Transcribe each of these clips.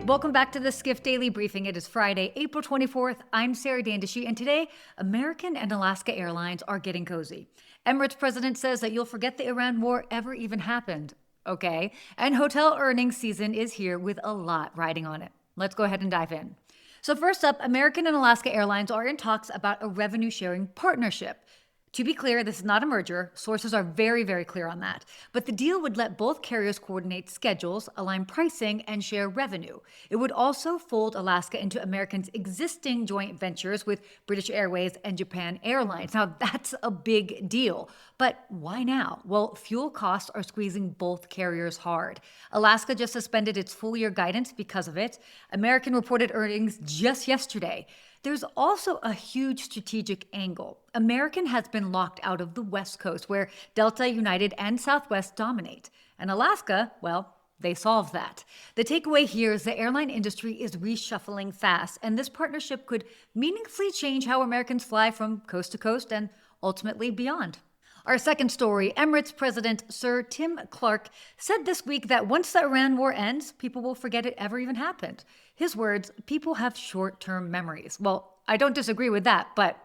welcome back to the Skift Daily Briefing. It is Friday, April 24th. I'm Sarah Dandashi, and today, American and Alaska Airlines are getting cozy. Emirates president says that you'll forget the Iran war ever even happened. Okay, and hotel earnings season is here with a lot riding on it. Let's go ahead and dive in. So first up, American and Alaska Airlines are in talks about a revenue-sharing partnership. To be clear, this is not a merger. Sources are very, very clear on that. But the deal would let both carriers coordinate schedules, align pricing, and share revenue. It would also fold Alaska into American's existing joint ventures with British Airways and Japan Airlines. Now, that's a big deal. But why now? Well, fuel costs are squeezing both carriers hard. Alaska just suspended its full-year guidance because of it. American reported earnings just yesterday. There's also a huge strategic angle. American has been locked out of the West Coast, where Delta, United, and Southwest dominate. And Alaska, well, they solved that. The takeaway here is the airline industry is reshuffling fast, and this partnership could meaningfully change how Americans fly from coast to coast and ultimately beyond. Our second story, Emirates President Sir Tim Clark said this week that once the Iran war ends, people will forget it ever even happened. His words, people have short-term memories. Well, I don't disagree with that, but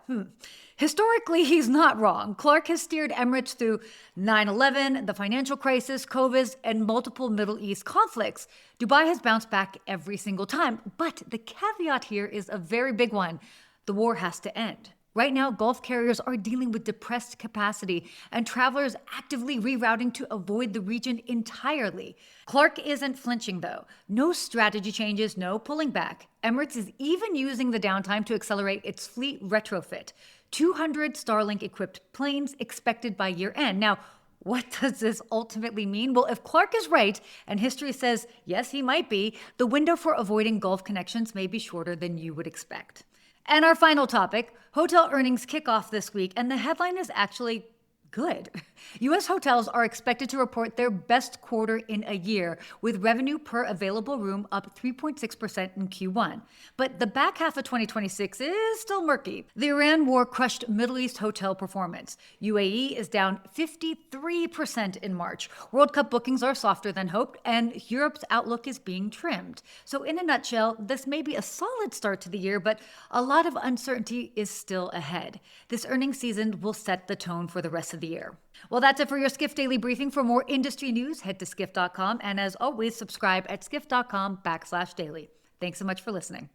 historically, he's not wrong. Clark has steered Emirates through 9/11, the financial crisis, COVID, and multiple Middle East conflicts. Dubai has bounced back every single time, but the caveat here is a very big one. The war has to end. Right now, Gulf carriers are dealing with depressed capacity and travelers actively rerouting to avoid the region entirely. Clark isn't flinching, though. No strategy changes, no pulling back. Emirates is even using the downtime to accelerate its fleet retrofit. 200 Starlink-equipped planes expected by year-end. Now, what does this ultimately mean? Well, if Clark is right, and history says, yes, he might be, the window for avoiding Gulf connections may be shorter than you would expect. And our final topic, hotel earnings kick off this week, and the headline is actually good. U.S. hotels are expected to report their best quarter in a year, with revenue per available room up 3.6% in Q1. But the back half of 2026 is still murky. The Iran war crushed Middle East hotel performance. UAE is down 53% in March. World Cup bookings are softer than hoped, and Europe's outlook is being trimmed. So in a nutshell, this may be a solid start to the year, but a lot of uncertainty is still ahead. This earnings season will set the tone for the rest of the year. Well, that's it for your Skift Daily Briefing. For more industry news, head to skift.com. And as always, subscribe at skift.com/daily. Thanks so much for listening.